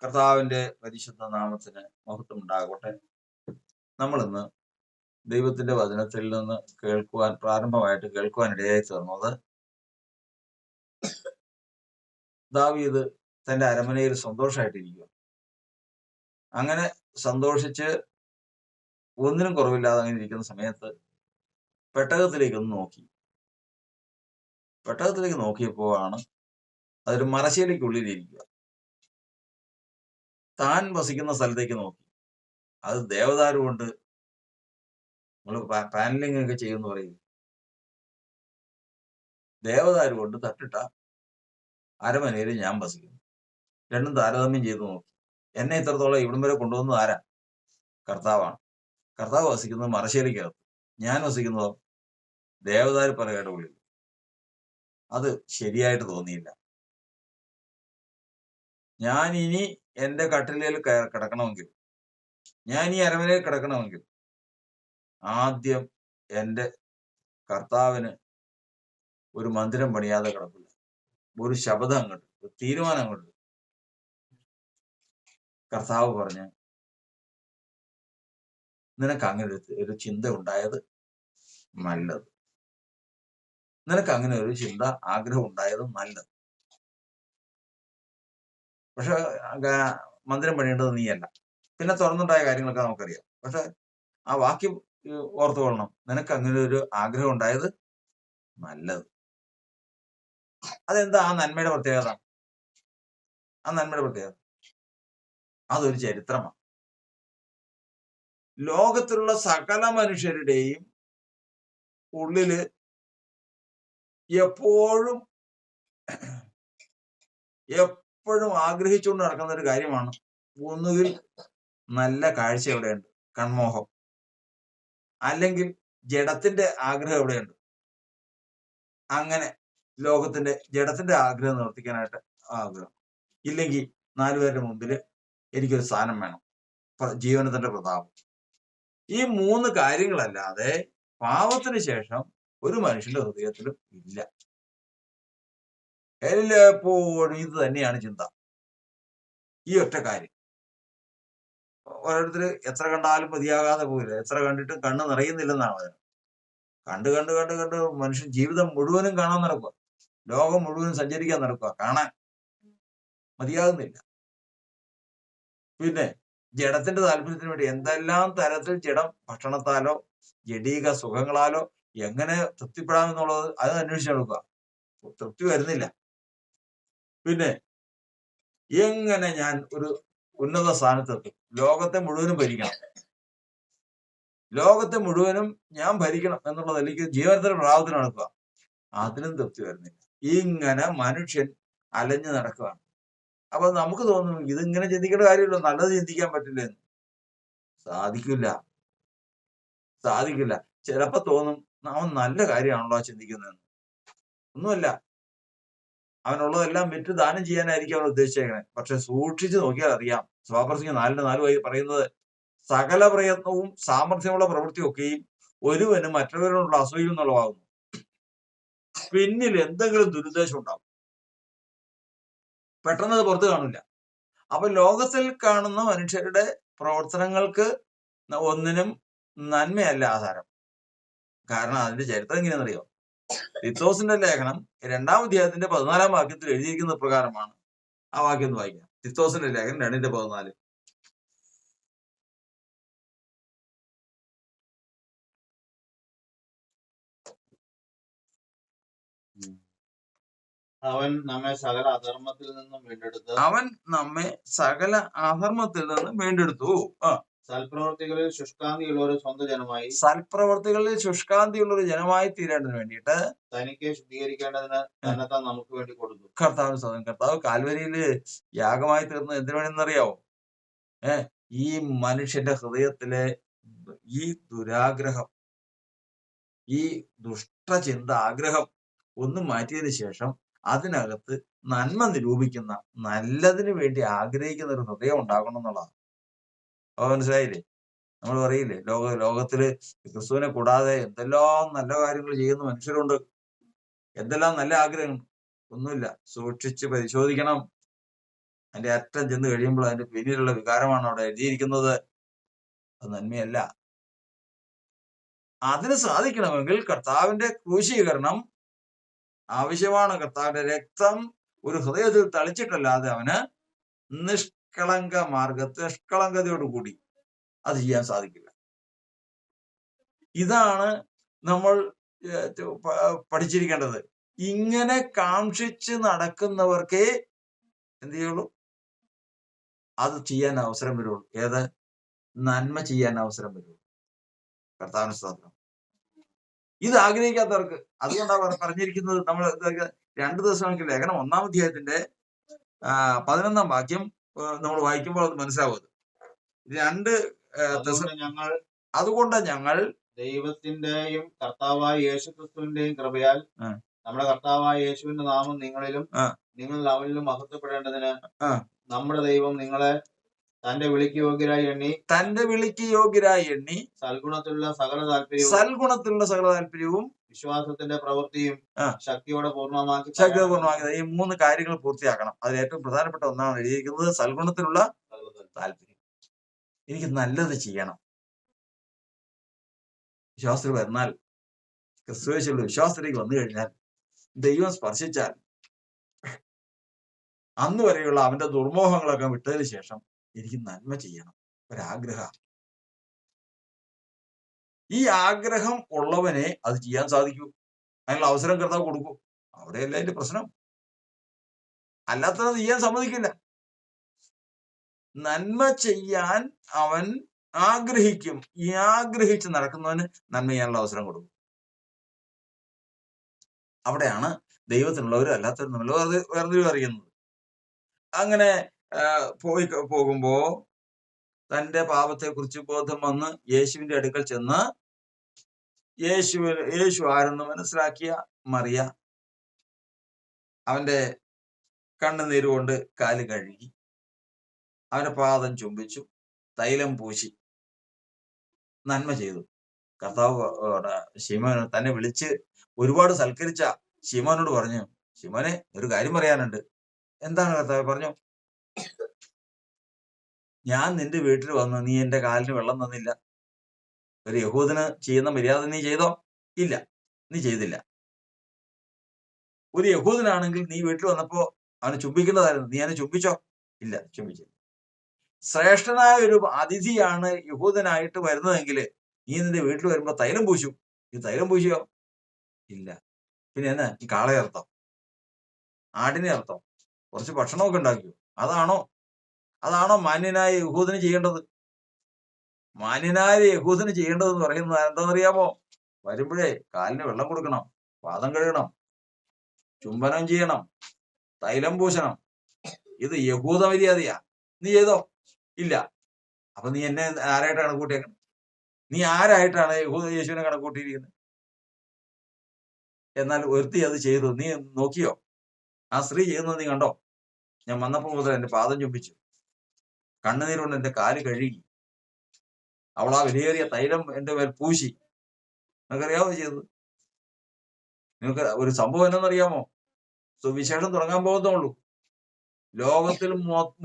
കർത്താവിന്റെ പരിശുദ്ധ നാമത്തിന് മഹത്വം ഉണ്ടാകട്ടെ. നമ്മളിന്ന് ദൈവത്തിന്റെ വചനത്തിൽ നിന്ന് പ്രാരംഭമായിട്ട് കേൾക്കുവാൻ ഇടയായി തീർന്നത്, ദാവീദ് തന്റെ അരമനയിൽ സന്തോഷമായിട്ടിരിക്കുക. അങ്ങനെ സന്തോഷിച്ച് ഒന്നിനും കുറവില്ലാതെ അങ്ങനെ ഇരിക്കുന്ന സമയത്ത് പെട്ടകത്തിലേക്ക് ഒന്ന് നോക്കി. പെട്ടകത്തിലേക്ക് നോക്കിയപ്പോഴാണ് അതൊരു മരശീലയ്ക്കുള്ളിലിരിക്കുക. താൻ വസിക്കുന്ന സ്ഥലത്തേക്ക് നോക്കി. അത് ദേവദാരു കൊണ്ട് നമ്മൾ പാനലിംഗ് ഒക്കെ ചെയ്യുമെന്ന് പറയും. ദേവദാരു കൊണ്ട് തട്ടിട്ട അരമനയിൽ ഞാൻ വസിക്കുന്നു. രണ്ടും താരതമ്യം ചെയ്ത് നോക്കി. എന്നെ ഇത്രത്തോളം ഇവിടം വരെ കൊണ്ടുവന്നത് ആരാ? കർത്താവാണ്. കർത്താവ് വസിക്കുന്നത് മരശീലയ്ക്കകത്ത്, ഞാൻ വസിക്കുന്നതോ ദേവദാരു പലകയുടെ ഉള്ളിൽ. അത് ശരിയായിട്ട് തോന്നിയില്ല. ഞാൻ ഇനി എന്റെ കട്ടിലേൽ കിടക്കണമെങ്കിൽ, ഞാൻ ഈ അരമനയിൽ കിടക്കണമെങ്കിൽ ആദ്യം എന്റെ കർത്താവിന് ഒരു മന്ദിരം പണിയാതെ കിടക്കില്ല. ഒരു ശബ്ദം അങ്ങോട്ട്, ഒരു തീരുമാനം അങ്ങോട്ട്. കർത്താവ് പറഞ്ഞ്, നിനക്ക് അങ്ങനെ ഒരു ചിന്ത ഉണ്ടായത് നല്ലത്. നിനക്ക് അങ്ങനെ ഒരു ചിന്ത, ആഗ്രഹം ഉണ്ടായത് നല്ലത്. പക്ഷെ മന്ദിരം പണിയേണ്ടത് നീയല്ല. പിന്നെ തുറന്നുണ്ടായ കാര്യങ്ങളൊക്കെ നമുക്കറിയാം. പക്ഷെ ആ വാക്യം ഓർത്തുകൊള്ളണം, നിനക്ക് അങ്ങനെ ഒരു ആഗ്രഹം ഉണ്ടായത് നല്ലത്. അതെന്താ ആ നന്മയുടെ പ്രത്യേകത? ആ നന്മയുടെ പ്രത്യേകത അതൊരു ചരിത്രമാണ്. ലോകത്തിലുള്ള സകല മനുഷ്യരുടെയും ഉള്ളില് എപ്പോഴും ആഗ്രഹിച്ചുകൊണ്ട് നടക്കുന്ന ഒരു കാര്യമാണ്, ഒന്നുകിൽ നല്ല കാഴ്ച എവിടെയുണ്ട്, കൺമോഹം, അല്ലെങ്കിൽ ജഡത്തിന്റെ ആഗ്രഹം എവിടെയുണ്ട്. അങ്ങനെ ലോകത്തിന്റെ ജഡത്തിന്റെ ആഗ്രഹം നിവർത്തിക്കാനായിട്ട് ആഗ്രഹം. ഇല്ലെങ്കിൽ നാലുപേരുടെ മുമ്പില് എനിക്കൊരു സ്ഥാനം വേണം, ജീവനത്തിന്റെ പ്രതാപം. ഈ മൂന്ന് കാര്യങ്ങളല്ലാതെ പാപത്തിന് ശേഷം ഒരു മനുഷ്യന്റെ ഹൃദയത്തിലും ഇല്ല. എപ്പോഴും ഇത് തന്നെയാണ് ചിന്ത, ഈ ഒറ്റ കാര്യം. ഓരോരുത്തര് എത്ര കണ്ടാലും മതിയാകാതെ പോയില്ല. എത്ര കണ്ടിട്ടും കണ്ണ് നിറയുന്നില്ലെന്നാണ് പറയുന്നത്. കണ്ട് കണ്ട് കണ്ട് കണ്ട് മനുഷ്യൻ ജീവിതം മുഴുവനും കാണാൻ നടക്കുക, ലോകം മുഴുവനും സഞ്ചരിക്കാൻ നടക്കുക, കാണാൻ മതിയാകുന്നില്ല. പിന്നെ ജഡത്തിന്റെ താല്പര്യത്തിന് വേണ്ടി എന്തെല്ലാം തരത്തിൽ ജഡം ഭക്ഷണത്താലോ ജഡീക സുഖങ്ങളാലോ എങ്ങനെ തൃപ്തിപ്പെടാമെന്നുള്ളത് അത് അന്വേഷിച്ച് നടക്കുക. തൃപ്തി വരുന്നില്ല. പിന്നെ എങ്ങനെ ഞാൻ ഒരു ഉന്നത സ്ഥാനത്തെത്തും, ലോകത്തെ മുഴുവനും ഭരിക്കണം, ലോകത്തെ മുഴുവനും ഞാൻ ഭരിക്കണം എന്നുള്ളത്, അല്ലെങ്കിൽ ജീവനത്തിന്റെ പ്രാവത്തിന് നടക്കുക, അതിനും തൃപ്തി വരുന്നില്ല. ഇങ്ങനെ മനുഷ്യൻ അലഞ്ഞു നടക്കുകയാണ്. അപ്പൊ നമുക്ക് തോന്നും ഇതിങ്ങനെ ചിന്തിക്കേണ്ട കാര്യമില്ല, നല്ലത് ചിന്തിക്കാൻ പറ്റില്ല എന്ന്. സാധിക്കില്ല. ചിലപ്പോ തോന്നും അവൻ നല്ല കാര്യമാണല്ലോ ചിന്തിക്കുന്നതെന്ന്. ഒന്നുമല്ല, അവനുള്ളതെല്ലാം വിറ്റ് ദാനം ചെയ്യാനായിരിക്കും അവൻ ഉദ്ദേശിച്ചേക്കണേ. പക്ഷെ സൂക്ഷിച്ചു നോക്കിയാൽ അറിയാം, സ്വപ്രസംഗം 4:4 പറയുന്നത്, സകല പ്രയത്നവും സാമർഥ്യമുള്ള പ്രവൃത്തിയൊക്കെയും ഒരുവന് മറ്റുള്ളവരോടുള്ള അസൂയ എന്നുള്ളതാകുന്നു. പിന്നിൽ എന്തെങ്കിലും ദുരുദ്ദേശം ഉണ്ടാവും, പെട്ടെന്ന് അത് പുറത്ത് കാണില്ല. അപ്പൊ ലോകത്തിൽ കാണുന്ന മനുഷ്യരുടെ പ്രവർത്തനങ്ങൾക്ക് ഒന്നിനും നന്മയല്ല ആധാരം. കാരണം അതിന്റെ ചരിത്രം എങ്ങനെയാണെന്നറിയോ? തിത്തോസിന്റെ ലേഖനം 2-ാം അധ്യായത്തിന്റെ 14-ാം വാക്യത്തിൽ എഴുതിയിരിക്കുന്ന പ്രകാരമാണ്. ആ വാക്യം ഒന്ന് വായിക്കാം. തിത്തോസിന്റെ ലേഖനം 2:14. അവൻ നമ്മെ സകല അധർമ്മത്തിൽ നിന്നും വീണ്ടെടുത്തു. സൽപ്രവർത്തികളിൽ ശുഷ്കാന്തിയുള്ള ഒരു ജനമായി തീരേണ്ടതിന് വേണ്ടിയിട്ട് തനിക്ക് ശുദ്ധീകരിക്കേണ്ടതിന് തന്നെത്താൻ നമുക്ക് വേണ്ടി കൊടുത്തു. കർത്താവ് കാൽവരിയില് യാഗമായി തീർന്നത് എന്തിനു വേണമെന്നറിയാവോ? ഈ മനുഷ്യന്റെ ഹൃദയത്തിലെ ഈ ദുരാഗ്രഹം, ഈ ദുഷ്ടചിന്ത, ആഗ്രഹം ഒന്നും മാറ്റിയതിനു ശേഷം അതിനകത്ത് നന്മ നിരൂപിക്കുന്ന, നല്ലതിന് വേണ്ടി ആഗ്രഹിക്കുന്ന ഒരു ഹൃദയം ഉണ്ടാകണം എന്നുള്ളതാണ്. അപ്പൊ മനസ്സിലായില്ലേ? നമ്മൾ പറയില്ലേ, ലോകത്തില് ക്രിസ്തുവിനെ കൂടാതെ എന്തെല്ലാം നല്ല കാര്യങ്ങൾ ചെയ്യുന്ന മനുഷ്യരുണ്ട്, എന്തെല്ലാം നല്ല ആഗ്രഹങ്ങൾ. ഒന്നുമില്ല. സൂക്ഷിച്ച് പരിശോധിക്കണം. അതിന്റെ അറ്റം ചെന്ന് കഴിയുമ്പോൾ അതിന്റെ പിന്നിലുള്ള വികാരമാണ് അവിടെ എഴുതിയിരിക്കുന്നത്. അത് നന്മയല്ല. അതിന് സാധിക്കണമെങ്കിൽ കർത്താവിന്റെ ക്രൂശീകരണം ആവശ്യമാണ്. കർത്താവിന്റെ രക്തം ഒരു ഹൃദയത്തിൽ തളിച്ചിട്ടല്ലാതെ അവന് നിഷ്കളങ്കതയോടുകൂടി അത് ചെയ്യാൻ സാധിക്കില്ല. ഇതാണ് നമ്മൾ പഠിച്ചിരിക്കേണ്ടത്. ഇങ്ങനെ കാക്ഷിച്ച് നടക്കുന്നവർക്കേ എന്ത് ചെയ്യുള്ളൂ? അത് ചെയ്യാൻ അവസരം വരുള്ളൂ. ഏത്? നന്മ ചെയ്യാൻ അവസരം വരുള്ളൂ. കർത്താവിന് സ്തോത്രം. ഇത് ആഗ്രഹിക്കാത്തവർക്ക്, അതുകൊണ്ടാണ് പറഞ്ഞിരിക്കുന്നത്. നമ്മൾ 2 ദിവസമെങ്കിൽ ലേഖനം 1-ാം അധ്യായത്തിന്റെ 11-ാം വാക്യം നമ്മൾ വായിക്കുമ്പോൾ അത് മനസ്സിലാവും. അതുകൊണ്ട് ഞങ്ങൾ ദൈവത്തിന്റെയും കർത്താവായ യേശുക്രിസ്തുവിന്റെയും കൃപയാൽ നമ്മുടെ കർത്താവായ യേശുവിന്റെ നാമം നിങ്ങളിലും നിങ്ങൾ അവനിലും മഹത്വപ്പെടേണ്ടതിന് നമ്മുടെ ദൈവം നിങ്ങളെ തന്റെ വിളിക്ക് യോഗ്യരായി എണ്ണി സൽഗുണത്തിലുള്ള സകല താല്പര്യവും വിശ്വാസത്തിന്റെ പ്രവൃത്തിയും ശക്തിയോടെ പൂർണ്ണമാക്കി. ഈ 3 കാര്യങ്ങൾ പൂർത്തിയാക്കണം. അതിൽ ഏറ്റവും പ്രധാനപ്പെട്ട ഒന്നാണ് എഴുതിയിരിക്കുന്നത് സൽഗുണത്തിലുള്ള താല്പര്യം. എനിക്ക് നല്ലത് ചെയ്യണം. വിശ്വാസത്തിൽ വന്നാൽ, ക്രിസ്തുയേശുവിലുള്ള വിശ്വാസത്തിലേക്ക് വന്നു കഴിഞ്ഞാൽ, ദൈവം സ്പർശിച്ചാൽ, അന്ന് വരെയുള്ള അവന്റെ ദുർമോഹങ്ങളൊക്കെ വിട്ടതിന് ശേഷം എനിക്ക് നന്മ ചെയ്യണം ഒരാഗ്രഹം. ഈ ആഗ്രഹം ഉള്ളവനെ അത് ചെയ്യാൻ സാധിക്കൂ. അതിനുള്ള അവസരം കർത്താവ് കൊടുക്കൂ. അവിടെയല്ല അതിന്റെ പ്രശ്നം. അല്ലാത്തത് ചെയ്യാൻ സമ്മതിക്കില്ല. നന്മ ചെയ്യാൻ അവൻ ആഗ്രഹിക്കും. ഈ ആഗ്രഹിച്ച് നടക്കുന്നവന് നന്മ ചെയ്യാനുള്ള അവസരം കൊടുക്കും. അവിടെയാണ് ദൈവത്തിനുള്ളവരും അല്ലാത്തവരും തമ്മിൽ വേർതിരിവ് അറിയുന്നത്. അങ്ങനെ പോകുമ്പോ തന്റെ പാപത്തെക്കുറിച്ച് ബോധം വന്ന് യേശുവിന്റെ അടുക്കൽ ചെന്ന് യേശു ആരെന്ന് മനസ്സിലാക്കിയ മറിയ അവന്റെ കണ്ണുനീര് കൊണ്ട് കാല് കഴുകി, അവന്റെ പാദം ചുംബിച്ചു, തൈലം പൂശി നന്മ ചെയ്തു. കർത്താവ് ശിമോൻ തന്നെ വിളിച്ച് ഒരുപാട് സൽക്കരിച്ച ശിമോനോട് പറഞ്ഞു, ശിമോനെ, ഒരു കാര്യം പറയാനുണ്ട്. എന്താണ് കർത്താവ്? പറഞ്ഞു, ഞാൻ നിന്റെ വീട്ടിൽ വന്ന് നീ എന്റെ കാലിന് വെള്ളം തന്നില്ല. ഒരു യഹൂദന് ചെയ്യുന്ന മര്യാദ നീ ചെയ്തോ? ഇല്ല, നീ ചെയ്തില്ല. ഒരു യഹൂദനാണെങ്കിൽ നീ വീട്ടിൽ വന്നപ്പോ അവനെ ചുംബിക്കുന്നതായിരുന്നു. നീ അവനെ ചുംബിച്ചോ? ഇല്ല, ചുംബിച്ചില്ല. ശ്രേഷ്ഠനായ ഒരു അതിഥിയാണ് യഹൂദനായിട്ട് വരുന്നതെങ്കിൽ നീ നിന്റെ വീട്ടിൽ വരുമ്പോ തൈലം പൂശും. ഈ തൈലം പൂശിയോ? ഇല്ല. പിന്നെ എന്നാ ഈ കാളയെ അർത്ഥം, ആടിനെ അർത്ഥം, കുറച്ച് ഭക്ഷണമൊക്കെ ഉണ്ടാക്കിയോ? അതാണോ മാന്യനായ യഹൂദന് ചെയ്യേണ്ടത്? മാന്യനായ യഹൂദന് ചെയ്യേണ്ടതെന്ന് പറയുന്നത് എന്താണെന്നറിയാമോ? വരുമ്പോഴേ കാലിന് വെള്ളം കൊടുക്കണം, പാദം കഴുകണം, ചുംബനം ചെയ്യണം, തൈലം പൂശണം. ഇത് യഹൂദ മര്യാദയാ. നീ ചെയ്തോ? ഇല്ല. അപ്പൊ നീ എന്നെ ആരായിട്ട് കണക്കൂട്ടിയേക്കണം? നീ ആരായിട്ടാണ് യേശുവിനെ കണക്കൂട്ടിയിരിക്കുന്നത്? എന്നാൽ ഒരുത്തി അത് ചെയ്തു. നീ നോക്കിയോ? ആ സ്ത്രീ ചെയ്യുന്നത് നീ കണ്ടോ? ഞാൻ വന്നപ്പോൾ മുതൽ എന്റെ പാദം ചുംബിച്ചു, കണ്ണുനീരുകൊണ്ട് എന്റെ കാല് കഴുകി, അവൾ ആ വിലയേറിയ തൈലം എന്റെ മേൽ പൂശി. നിനക്കറിയാമോ ചെയ്തത്? നിങ്ങൾക്ക് ഒരു സംഭവം എന്നറിയാമോ? സുവിശേഷം തുടങ്ങാൻ പോകുന്നുള്ളൂ. ലോകത്തിൽ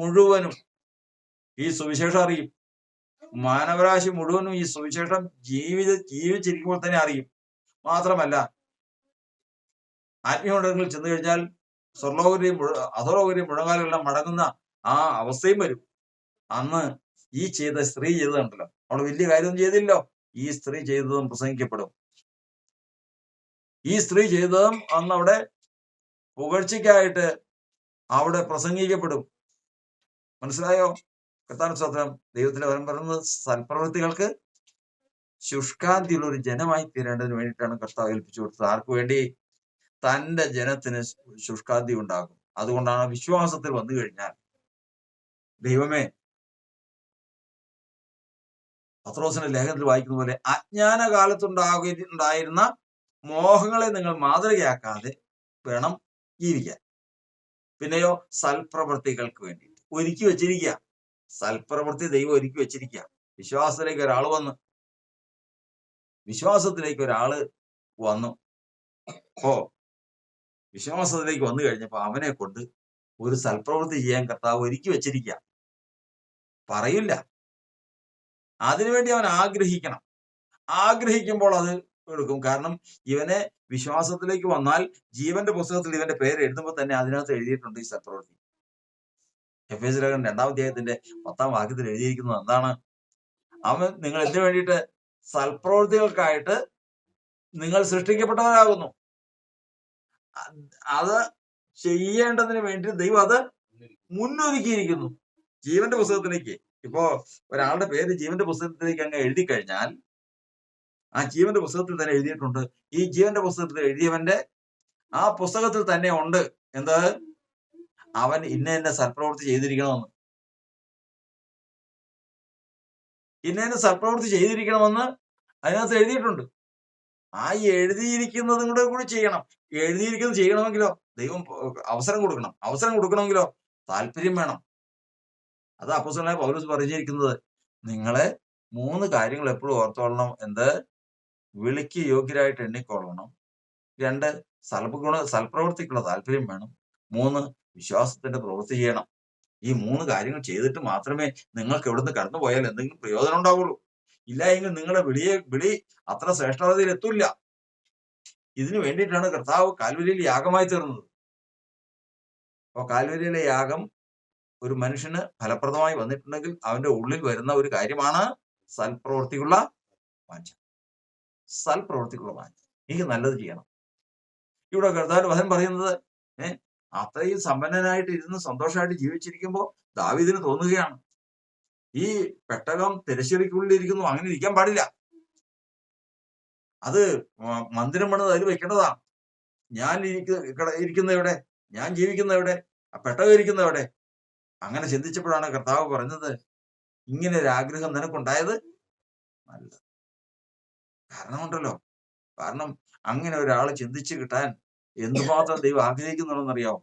മുഴുവനും ഈ സുവിശേഷം അറിയും. മാനവരാശി മുഴുവനും ഈ സുവിശേഷം ജീവിച്ചിരിക്കുമ്പോൾ തന്നെ അറിയും. മാത്രമല്ല, ആത്മീയമണ്ഡലങ്ങളിൽ ചെന്നു കഴിഞ്ഞാൽ സ്വർലോകരെയും അധോലോകരെയും മുഴങ്ങാലെല്ലാം മടങ്ങുന്ന ആ അവസ്ഥയും വരും. അന്ന് ഈ ചെയ്ത സ്ത്രീ ചെയ്തതുണ്ടല്ലോ, അവൾ വലിയ കാര്യമൊന്നും ചെയ്തില്ലോ. ഈ സ്ത്രീ ചെയ്തതും പ്രസംഗിക്കപ്പെടും. ഈ സ്ത്രീ ചെയ്തതും അന്ന് അവിടെ പുകഴ്ചയ്ക്കായിട്ട് അവിടെ പ്രസംഗിക്കപ്പെടും. മനസ്സിലായോ? കർത്താവിന്റെ സ്തോത്രം. ദൈവത്തിന്റെ വരം പറയുന്നത് സൽപ്രവൃത്തികൾക്ക് ശുഷ്കാന്തിയുള്ള ഒരു ജനമായി തീരേണ്ടതിന് വേണ്ടിയിട്ടാണ് കർത്താവ് ഏൽപ്പിച്ചു കൊടുത്തത്. ആർക്കു വേണ്ടി? തന്റെ ജനത്തിന് ശുഷ്കാന്തി ഉണ്ടാകും. അതുകൊണ്ടാണ് വിശ്വാസത്തിൽ വന്നു കഴിഞ്ഞാൽ, ദൈവമേ, പത്രോസിന്റെ ലേഖനത്തിൽ വായിക്കുന്ന പോലെ അജ്ഞാന കാലത്തുണ്ടായിരുന്ന മോഹങ്ങളെ നിങ്ങൾ മാതൃകയാക്കാതെ വേണം ജീവിക്കാൻ. പിന്നെയോ സൽപ്രവൃത്തികൾക്ക് വേണ്ടിയിട്ട് ഒരുക്കി വെച്ചിരിക്കുക. സൽപ്രവൃത്തി ദൈവം ഒരുക്കി വെച്ചിരിക്കുക. വിശ്വാസത്തിലേക്ക് ഒരാള് വന്നു. വിശ്വാസത്തിലേക്ക് വന്നു കഴിഞ്ഞപ്പോ അവനെ കൊണ്ട് ഒരു സൽപ്രവൃത്തി ചെയ്യാൻ കർത്താവ് ഒരുക്കി വെച്ചിരിക്കുക. പറയില്ല. അതിനുവേണ്ടി അവൻ ആഗ്രഹിക്കണം. ആഗ്രഹിക്കുമ്പോൾ അത് എടുക്കും. കാരണം ഇവനെ വിശ്വാസത്തിലേക്ക് വന്നാൽ ജീവന്റെ പുസ്തകത്തിൽ ഇവന്റെ പേര് എഴുതുമ്പോൾ തന്നെ അതിനകത്ത് എഴുതിയിട്ടുണ്ട് ഈ സൽപ്രവൃത്തി. എഫേസ്യർ ലേഖനം 2-ാം അധ്യായത്തിന്റെ 10-ാം വാക്യത്തിൽ എഴുതിയിരിക്കുന്നത് എന്താണ്? അവൻ നിങ്ങൾ എന്തിനു വേണ്ടിയിട്ട്? സൽപ്രവൃത്തികൾക്കായിട്ട് നിങ്ങൾ സൃഷ്ടിക്കപ്പെട്ടവരാകുന്നു. അത് ചെയ്യേണ്ടതിന് വേണ്ടി ദൈവം അത് മുന്നൊരുക്കിയിരിക്കുന്നു. ജീവന്റെ പുസ്തകത്തിലേക്ക് ഇപ്പോ ഒരാളുടെ പേര് ജീവന്റെ പുസ്തകത്തിലേക്ക് അങ്ങ് എഴുതി കഴിഞ്ഞാൽ ആ ജീവന്റെ പുസ്തകത്തിൽ തന്നെ എഴുതിയിട്ടുണ്ട്. ഈ ജീവന്റെ പുസ്തകത്തിൽ എഴുതിയവന്റെ ആ പുസ്തകത്തിൽ തന്നെ ഉണ്ട് എന്ത്? അവൻ ഇന്ന സൽപ്രവൃത്തി ചെയ്തിരിക്കണമെന്ന്. ഇന്ന സൽപ്രവൃത്തി ചെയ്തിരിക്കണമെന്ന് അതിനകത്ത് എഴുതിയിട്ടുണ്ട്. ആ എഴുതിയിരിക്കുന്നതും കൂടി ചെയ്യണം. എഴുതിയിരിക്കുന്നത് ചെയ്യണമെങ്കിലോ ദൈവം അവസരം കൊടുക്കണം. അവസരം കൊടുക്കണമെങ്കിലോ താല്പര്യം വേണം. അത് അപ്പോസ്തലനായ പൗലോസ് പറഞ്ഞിരിക്കുന്നത്, നിങ്ങളെ 3 കാര്യങ്ങൾ എപ്പോഴും ഓർത്തോളണം. എന്ത്? വിളിക്ക് യോഗ്യരായിട്ട് എണ്ണിക്കൊള്ളണം. 2 സൽപ്രവൃത്തിക്കുള്ള താല്പര്യം വേണം. 3 വിശ്വാസത്തിന്റെ പ്രവൃത്തി ചെയ്യണം. ഈ 3 കാര്യങ്ങൾ ചെയ്തിട്ട് മാത്രമേ നിങ്ങൾക്ക് ഇവിടുന്ന് കടന്നു പോയാൽ എന്തെങ്കിലും പ്രയോജനം ഉണ്ടാവുള്ളൂ. ഇല്ല എങ്കിൽ നിങ്ങളുടെ വിളി അത്ര ശ്രേഷ്ഠതയിൽ എത്തൂല്ല. ഇതിനു വേണ്ടിയിട്ടാണ് കർത്താവ് കാൽവരിയിൽ യാഗമായി തീർന്നത്. അപ്പൊ കാൽവരിയിലെ യാഗം ഒരു മനുഷ്യന് ഫലപ്രദമായി വന്നിട്ടുണ്ടെങ്കിൽ അവന്റെ ഉള്ളിൽ വരുന്ന ഒരു കാര്യമാണ് സൽപ്രവൃത്തിക്കുള്ള വാഞ്ച. സൽപ്രവൃത്തിക്കുള്ള വാഞ്ച. എനിക്ക് നല്ലത് ചെയ്യണം. ഇവിടെ കർത്താവിന്റെ വചനം പറയുന്നത് അത്രയും സമ്പന്നനായിട്ട് ഇരുന്ന് സന്തോഷമായിട്ട് ജീവിച്ചിരിക്കുമ്പോൾ ദാവീദിന് തോന്നുകയാണ്, ഈ പെട്ടകം തിരശ്ശീലയ്ക്കുള്ളിൽ ഇരിക്കുന്നു, അങ്ങനെ ഇരിക്കാൻ പാടില്ല. അത് മന്ദിരം പണിത് അതിൽ വെക്കേണ്ടതാണ്. ഞാൻ ഇരിക്കുന്ന എവിടെ? ഞാൻ ജീവിക്കുന്ന എവിടെ? ആ പെട്ടകം ഇരിക്കുന്ന എവിടെ? അങ്ങനെ ചിന്തിച്ചപ്പോഴാണ് കർത്താവ് പറഞ്ഞത്, ഇങ്ങനെ ഒരു ആഗ്രഹം നിനക്കുണ്ടായത് നല്ലത്. കാരണമുണ്ടല്ലോ. കാരണം അങ്ങനെ ഒരാള് ചിന്തിച്ചു കിട്ടാൻ എന്തുമാത്രം ദൈവം ആഗ്രഹിക്കുന്നുണ്ടെന്നറിയാമോ?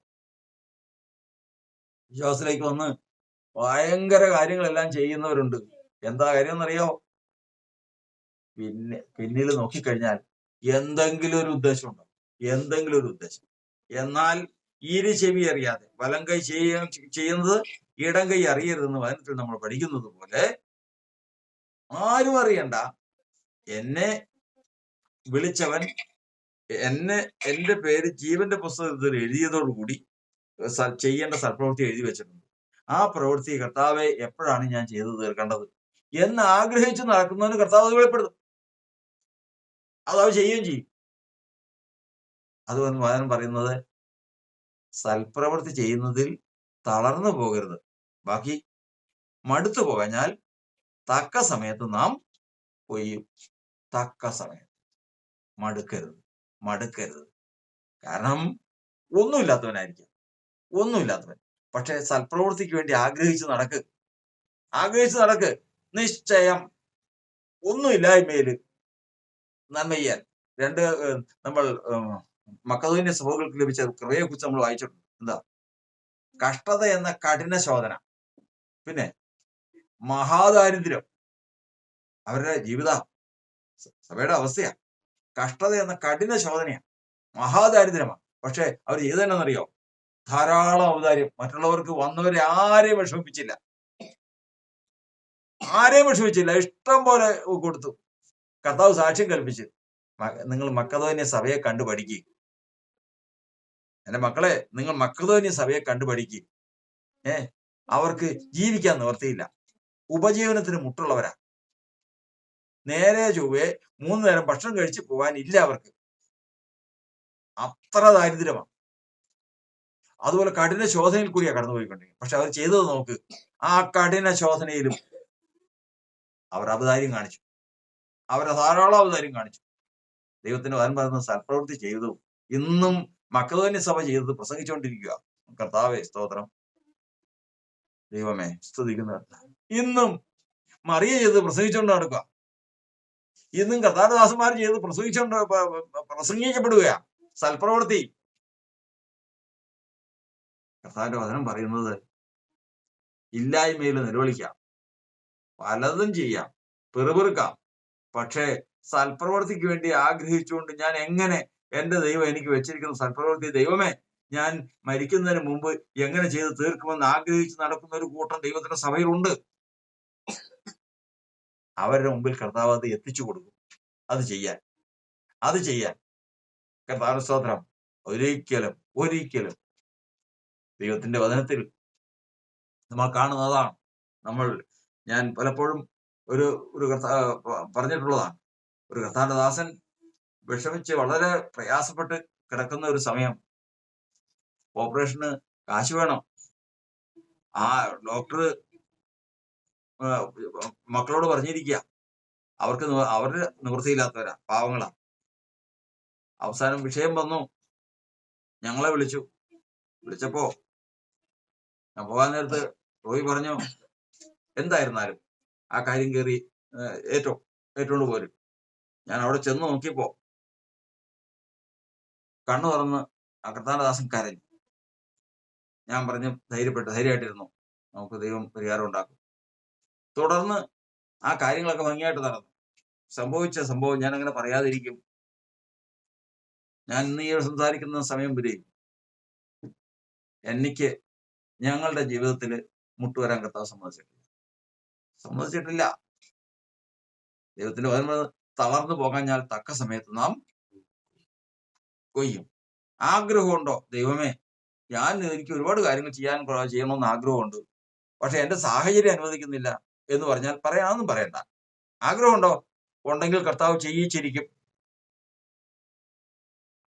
വിശ്വാസത്തിലേക്ക് വന്ന് ഭയങ്കര കാര്യങ്ങളെല്ലാം ചെയ്യുന്നവരുണ്ട്. എന്താ കാര്യം എന്നറിയാമോ? പിന്നിൽ നോക്കിക്കഴിഞ്ഞാൽ എന്തെങ്കിലും ഒരു ഉദ്ദേശം ഉണ്ടാവും. എന്തെങ്കിലും ഒരു ഉദ്ദേശം. എന്നാൽ ഇരു ചെവി അറിയാതെ വലം കൈ ചെയ്യുന്നത് ഇടം കൈ അറിയരുതെന്ന് വചനത്തിൽ നമ്മൾ പഠിക്കുന്നത് പോലെ ആരും അറിയണ്ട, എന്നെ വിളിച്ചവൻ എന്റെ പേര് ജീവന്റെ പുസ്തകത്തിൽ എഴുതിയതോടുകൂടി ചെയ്യേണ്ട സൽപ്രവൃത്തി എഴുതി വെച്ചിട്ടുണ്ട്. ആ പ്രവൃത്തി കർത്താവെ എപ്പോഴാണ് ഞാൻ ചെയ്തു തീർക്കേണ്ടത് എന്ന് ആഗ്രഹിച്ച് നടക്കുന്നവന് കർത്താവ് വെളിപ്പെടുത്തും. അതവ ചെയ്യുകയും ചെയ്യും. അതുകൊണ്ട് വചനം പറയുന്നത്, സൽപ്രവൃത്തി ചെയ്യുന്നതിൽ തളർന്നു പോകരുത്, ബാക്കി മടുത്തു പോകഞ്ഞാൽ തക്ക സമയത്ത് നാം കൊയ്യും. തക്ക സമയത്ത്. മടുക്കരുത്. കാരണം ഒന്നുമില്ലാത്തവൻ. പക്ഷെ സൽപ്രവൃത്തിക്ക് വേണ്ടി ആഗ്രഹിച്ച് നടക്ക്. നിശ്ചയം ഒന്നുമില്ലായ്മയില് നന്മ ചെയ്യാൻ. നമ്മൾ മക്കദോന്യ സഭകൾക്ക് ലഭിച്ച കൃപയെ കുറിച്ച് നമ്മൾ വായിച്ചിട്ടുണ്ട്. എന്താ? കഷ്ടത എന്ന കഠിന ശോധന, പിന്നെ മഹാദാരിദ്ര്യം. അവരുടെ ജീവിത സഭയുടെ അവസ്ഥയാ. കഷ്ടത എന്ന കഠിന ശോധനയാണ്, മഹാദാരിദ്ര്യമാണ്. പക്ഷെ അവർ ചെയ്തതെന്നറിയോ? ധാരാളം ഔദാര്യം. മറ്റുള്ളവർക്ക് വന്നവരെ ആരെയും വിഷമിപ്പിച്ചില്ല. ഇഷ്ടം പോലെ കൊടുത്തു. കർത്താവ് സാക്ഷ്യം കൽപ്പിച്ച്, നിങ്ങൾ മക്കദോന്യ സഭയെ കണ്ടു പഠിക്കുക. എന്റെ മക്കളെ, നിങ്ങൾ മക്കദോന്യ സഭയെ കണ്ടു പഠിക്കുക. അവർക്ക് ജീവിക്കാൻ നിവർത്തിയില്ല. ഉപജീവനത്തിന് മുട്ടുള്ളവരാ. നേരെ ചൊവ്വേ 3 നേരം ഭക്ഷണം കഴിച്ച് പോകാനില്ല അവർക്ക്. അത്ര ദാരിദ്ര്യമാണ്. അതുപോലെ കഠിന ശോധനയിൽ കൂടിയാ കടന്നുപോയിക്കൊണ്ടിരിക്കും. പക്ഷെ അവർ ചെയ്തത് നോക്ക്, ആ കഠിന ശോധനയിലും അവർ ഔദാര്യം കാണിച്ചു. അവരെ ധാരാളം ഔദാര്യം കാണിച്ചു. ദൈവത്തിന്റെ വചനം പറയുന്ന സൽപ്രവൃത്തി ചെയ്തു. ഇന്നും മക്കദോന്യ സഭ ചെയ്തത് പ്രസംഗിച്ചുകൊണ്ടിരിക്കുക. കർത്താവേ സ്തോത്രം, ദൈവമേ സ്തുതിക്കുന്ന. ഇന്നും മറിയ ചെയ്ത് പ്രസംഗിച്ചുകൊണ്ട് നടക്കുക. ഇന്നും കർത്താരദാസന്മാർ ചെയ്ത് പ്രസംഗിക്കപ്പെടുകയാ സൽപ്രവൃത്തി. കർത്താവിന്റെ വചനം പറയുന്നത്, ഇല്ലായ്മയിൽ നിലവിളിക്കാം, പലതും ചെയ്യാം, പെറുപെറുക്കാം. പക്ഷേ സൽപ്രവൃത്തിക്ക് വേണ്ടി ആഗ്രഹിച്ചുകൊണ്ട് ഞാൻ എങ്ങനെ എന്റെ ദൈവം എനിക്ക് വെച്ചിരിക്കുന്ന സൽപ്രവൃത്തി, ദൈവമേ ഞാൻ മരിക്കുന്നതിന് മുമ്പ് എങ്ങനെ ചെയ്ത് തീർക്കുമെന്ന് ആഗ്രഹിച്ച് നടക്കുന്ന ഒരു കൂട്ടം ദൈവത്തിന്റെ സഭയിലുണ്ട്. അവരുടെ മുമ്പിൽ കർത്താവ് അത് എത്തിച്ചു കൊടുക്കും. അത് ചെയ്യാൻ കർത്താവിന് സ്തോത്രം. ഒരിക്കലും ദൈവത്തിന്റെ വചനത്തിൽ നമ്മൾ കാണുന്നതാണ്. ഞാൻ പലപ്പോഴും ഒരു പറഞ്ഞിട്ടുള്ളതാണ്. ഒരു കർത്താവിന്റെ ദാസൻ വിഷമിച്ച് വളരെ പ്രയാസപ്പെട്ട് കിടക്കുന്ന ഒരു സമയം. ഓപ്പറേഷന് കാശ് വേണം. ആ ഡോക്ടർ മക്കളോട് പറഞ്ഞിരിക്കുക, അവരുടെ നിവൃത്തിയില്ലാത്തവരാ, പാവങ്ങളാ. അവസാനം വിഷയം വന്നു. ഞങ്ങളെ വിളിച്ചപ്പോ ഞാൻ പോകാൻ നേരത്ത് റോയി പറഞ്ഞു, എന്തായിരുന്നാലും ആ കാര്യം കയറി ഏറ്റോണ്ട് പോരും. ഞാൻ അവിടെ ചെന്ന് നോക്കിയപ്പോ കണ്ണു തുറന്ന് ആ കർത്താനദാസൻ കരഞ്ഞു. ഞാൻ പറഞ്ഞു, ധൈര്യമായിട്ടിരുന്നു, നമുക്ക് ദൈവം പരിഹാരം ഉണ്ടാക്കും. തുടർന്ന് ആ കാര്യങ്ങളൊക്കെ ഭംഗിയായിട്ട് നടന്നു. സംഭവിച്ച സംഭവം ഞാൻ അങ്ങനെ പറയാതിരിക്കും. ഞാൻ ഇന്ന് ഈ സംസാരിക്കുന്ന സമയം വരെയും എനിക്ക് ഞങ്ങളുടെ ജീവിതത്തിൽ മുട്ടുവരാൻ കർത്താവ് സമ്മതിച്ചിട്ടില്ല. ദൈവത്തിന്റെ വചനം തളർന്നു പോകാൻ ഞാൻ തക്ക സമയത്ത് നാം കൊയ്യും. ആഗ്രഹമുണ്ടോ? ദൈവമേ, എനിക്ക് ഒരുപാട് കാര്യങ്ങൾ ചെയ്യണമെന്ന് ആഗ്രഹമുണ്ട്, പക്ഷെ എന്റെ സാഹചര്യം അനുവദിക്കുന്നില്ല എന്ന് പറഞ്ഞാൽ പറയാനൊന്നും പറയണ്ട. ആഗ്രഹമുണ്ടോ? ഉണ്ടെങ്കിൽ കർത്താവ് ചെയ്യിച്ചിരിക്കും.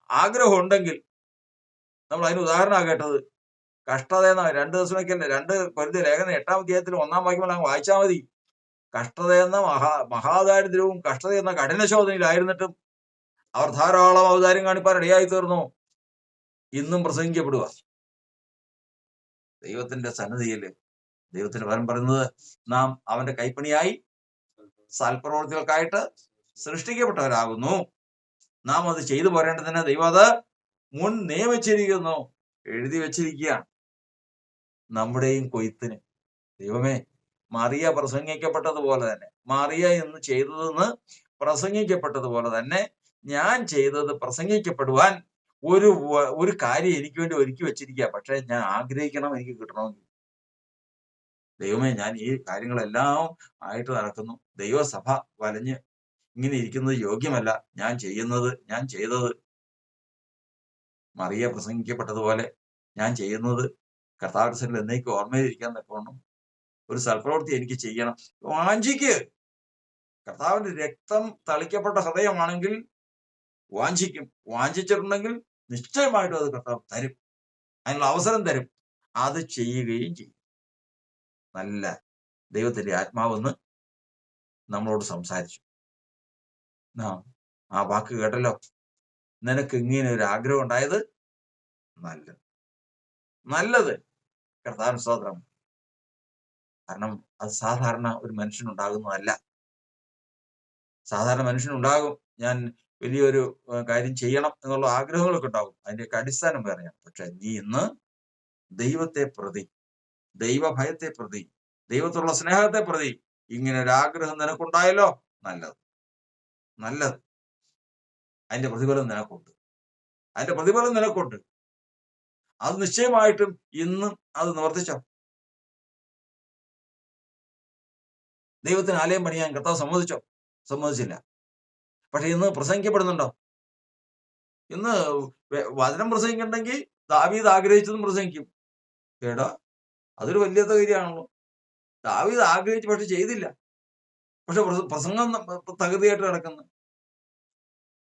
ആഗ്രഹം ഉണ്ടെങ്കിൽ നമ്മൾ അതിന് ഉദാഹരണമാണ് കേട്ടത്. കഷ്ടതയെന്ന 2 ദിവസമൊക്കെയല്ലേ 2 കൊരിന്ത്യർ ലേഖനം 8-ാം അധ്യായത്തിൽ 1-ാം വാക്യം അങ്ങ് വായിച്ചാൽ മതി. കഷ്ടതയെന്ന മഹാദാരിദ്ര്യവും കഷ്ടതയെന്ന കഠിനശോധനയിലായിരുന്നിട്ടും അവർ ധാരാളം ഔദാര്യം കാണിപ്പാൻ ഇടയായി തീർന്നു. ഇന്നും പ്രസംഗിക്കപ്പെടുക. ദൈവത്തിന്റെ സന്നിധിയിൽ ദൈവത്തിന്റെ വചനം പറയുന്നത്, നാം അവന്റെ കൈപ്പണിയായി സൽപ്രവർത്തികൾക്കായിട്ട് സൃഷ്ടിക്കപ്പെട്ടവരാകുന്നു. നാം അത് ചെയ്തു പോരേണ്ടതിന് ദൈവം അത് മുൻ നിയമിച്ചിരിക്കുന്നു, എഴുതി വെച്ചിരിക്കുകയാണ്. നമ്മുടെയും കൊയ്ത്തിന് ദൈവമേ, മറിയ പ്രസംഗിക്കപ്പെട്ടതുപോലെ തന്നെ, മറിയ എന്ന് ചെയ്തതെന്ന് പ്രസംഗിക്കപ്പെട്ടതുപോലെ തന്നെ ഞാൻ ചെയ്തത് പ്രസംഗിക്കപ്പെടുവാൻ ഒരു കാര്യം എനിക്ക് വേണ്ടി ഒരുക്കി വെച്ചിരിക്കുക. പക്ഷെ ഞാൻ ആഗ്രഹിക്കണം, എനിക്ക് കിട്ടണമെങ്കിൽ. ദൈവമേ, ഞാൻ ഈ കാര്യങ്ങളെല്ലാം ആയിട്ട് നടക്കുന്നു. ദൈവസഭ വലഞ്ഞ് ഇങ്ങനെ ഇരിക്കുന്നത് യോഗ്യമല്ല. ഞാൻ ചെയ്തത് മറിയ പ്രസംഗിക്കപ്പെട്ടതുപോലെ ഞാൻ ചെയ്യുന്നത് കർത്താവിന്റെ സന്നിധിയിൽ എന്നേക്കും ഓർമ്മയിലിരിക്കാൻ തക്കവണ്ണം ഒരു സൽപ്രവൃത്തി എനിക്ക് ചെയ്യണം. വാഞ്ചിക്ക്. കർത്താവിന്റെ രക്തം തളിക്കപ്പെട്ട ഹൃദയമാണെങ്കിൽ വാഞ്ചിക്കും. വാഞ്ചിച്ചിട്ടുണ്ടെങ്കിൽ നിശ്ചയമായിട്ടും അത് കർത്താവ് തരും, അതിനുള്ള അവസരം തരും. അത് ചെയ്യുകയും ചെയ്യും. നല്ല ദൈവത്തിന്റെ ആത്മാവെന്ന് നമ്മളോട് സംസാരിച്ചു. ആ വാക്ക് കേട്ടല്ലോ. നിനക്ക് ഇങ്ങനെ ഒരു ആഗ്രഹം ഉണ്ടായത് നല്ലത്. കർത്താവിന് സ്തോത്രം. കാരണം അത് സാധാരണ ഒരു മനുഷ്യനുണ്ടാകുന്നതല്ല. സാധാരണ മനുഷ്യനുണ്ടാകും, ഞാൻ വലിയൊരു കാര്യം ചെയ്യണം എന്നുള്ള ആഗ്രഹങ്ങളൊക്കെ ഉണ്ടാകും. അതിന്റെയൊക്കെ അടിസ്ഥാനം പറയാം. പക്ഷെ നീ ഇന്ന് ദൈവത്തെ പ്രതി, ദൈവഭയത്തെ പ്രതി, ദൈവത്തിലുള്ള സ്നേഹത്തെ പ്രതി ഇങ്ങനെ ഒരു ആഗ്രഹം നിനക്കുണ്ടായല്ലോ, നല്ലത്. അതിന്റെ പ്രതിഫലം നിനക്കുണ്ട്. അത് നിശ്ചയമായിട്ടും ഇന്നും അത് നിവർത്തിച്ചോ. ദൈവത്തിന് ആലയം പണിയാൻ കർത്താവ് സമ്മതിച്ചില്ല. പക്ഷെ ഇന്ന് പ്രസംഗിക്കപ്പെടുന്നുണ്ടോ? ഇന്ന് വചനം പ്രസംഗിക്കണ്ടെങ്കിൽ ദാവീദ് ആഗ്രഹിച്ചതും പ്രസംഗിക്കും. കേടാ, അതൊരു വലിയ കാര്യമാണല്ലോ. ദാവീദ് ആഗ്രഹിച്ചു, പക്ഷെ ചെയ്തില്ല. പക്ഷെ പ്രസംഗം തകൃതിയായിട്ട് നടക്കുന്നു.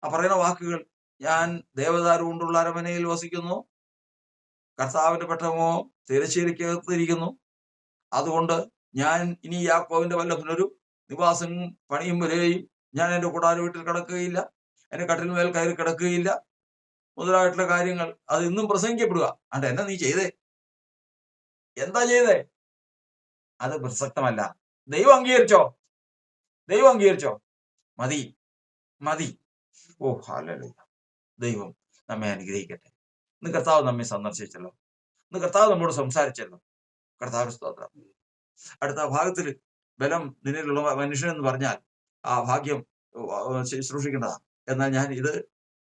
ആ പറയുന്ന വാക്കുകൾ, ഞാൻ ദേവദാരു കൊണ്ടുള്ള അരമനയിൽ വസിക്കുന്നു, കർത്താവിന്റെ പെട്ടകമോ തിരശ്ശീലയ്ക്കകത്തിരിക്കുന്നു. അതുകൊണ്ട് ഞാൻ ഇനി യാക്കോബിന്റെ വല്ലഭനൊരു നിവാസം പണിയും വരെയും ഞാൻ എന്റെ കൂടാര വീട്ടിൽ കിടക്കുകയില്ല, എന്റെ കട്ടിൽമേൽ കയറി കിടക്കുകയില്ല, മുതലായിട്ടുള്ള കാര്യങ്ങൾ അത് ഇന്നും പ്രസംഗിക്കപ്പെടുക. എന്നാ നീ ചെയ്തേ? എന്താ ചെയ്തേ? അത് പ്രസക്തമല്ല. ദൈവം അംഗീകരിച്ചോ? മതി. ഓ ഹല്ലേലൂയ. ദൈവം നമ്മെ അനുഗ്രഹിക്കട്ടെ. ഇന്ന് കർത്താവ് നമ്മെ സന്ദർശിച്ചല്ലോ. ഇന്ന് കർത്താവ് നമ്മോട് സംസാരിച്ചല്ലോ. കർത്താവ് സ്തോത്രം. അടുത്ത ഭാഗത്തിൽ ബലം നിന്നിലുള്ള മനുഷ്യൻ എന്ന് പറഞ്ഞാൽ ആ ഭാഗ്യം ശുശ്രൂഷിക്കേണ്ടതാണ്. എന്നാൽ ഞാൻ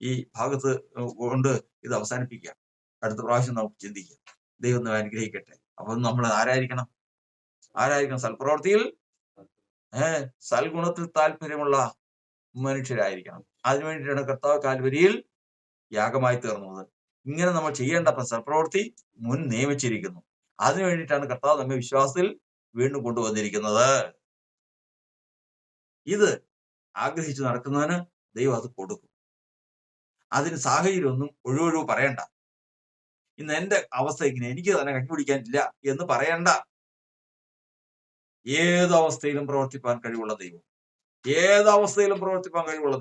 ഈ ഭാഗത്ത് കൊണ്ട് ഇത് അവസാനിപ്പിക്കാം. അടുത്ത പ്രാവശ്യം നമുക്ക് ചിന്തിക്കാം. ദൈവം നമ്മെ അനുഗ്രഹിക്കട്ടെ. അപ്പൊ നമ്മൾ ആരായിരിക്കണം? സൽപ്രവൃത്തിയിൽ സൽഗുണത്തിൽ താല്പര്യമുള്ള മനുഷ്യരായിരിക്കണം. അതിനുവേണ്ടിയിട്ടാണ് കർത്താവ് കാൽവരിയിൽ യാഗമായി തീർന്നത്. ഇങ്ങനെ നമ്മൾ ചെയ്യേണ്ട സൽപ്രവൃത്തി മുൻ നിയമിച്ചിരിക്കുന്നു. അതിനു വേണ്ടിയിട്ടാണ് കർത്താവ് നമ്മെ വിശ്വാസത്തിൽ വീണ്ടും കൊണ്ടുവന്നിരിക്കുന്നത്. ഇത് ആഗ്രഹിച്ചു നടക്കുന്നതിന് ദൈവം അത് കൊടുക്കും. അതിന് സാഹചര്യമൊന്നും ഒഴിവൊഴിവ് പറയണ്ട. ഇന്ന് എന്റെ അവസ്ഥ ഇങ്ങനെ, എനിക്ക് തന്നെ കണ്ടുപിടിക്കാനില്ല എന്ന് പറയണ്ട. ഏതവസ്ഥയിലും പ്രവർത്തിപ്പാൻ കഴിവുള്ള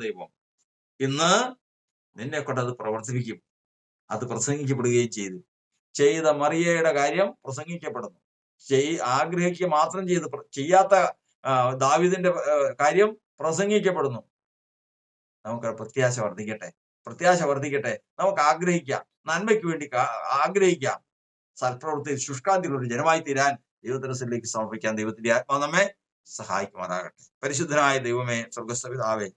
ദൈവം, ഇന്ന് നിന്നെ കൊണ്ട് അത് പ്രവർത്തിപ്പിക്കും. അത് പ്രസംഗിക്കപ്പെടുകയും ചെയ്ത മറിയയുടെ കാര്യം പ്രസംഗിക്കപ്പെടുന്നു. ആഗ്രഹിക്കുക മാത്രം ചെയ്യാത്ത ദാവീദിന്റെ കാര്യം പ്രസംഗിക്കപ്പെടുന്നു. നമുക്ക് പ്രത്യാശ വർദ്ധിക്കട്ടെ. നമുക്ക് ആഗ്രഹിക്കാം, നന്മയ്ക്ക് വേണ്ടി ആഗ്രഹിക്കാം. സൽപ്രവൃത്തിയിൽ ശുഷ്കാന്തിയുള്ള ഒരു ജനമായി തീരാൻ ദൈവത്തിലേക്ക് സമർപ്പിക്കാൻ ദൈവത്തിന്റെ ആത്മാവ് നമ്മെ സഹായിക്കുമാറാകട്ടെ. പരിശുദ്ധനായ ദൈവമേ, സ്വർഗ്ഗസ്ഥ പിതാവേ,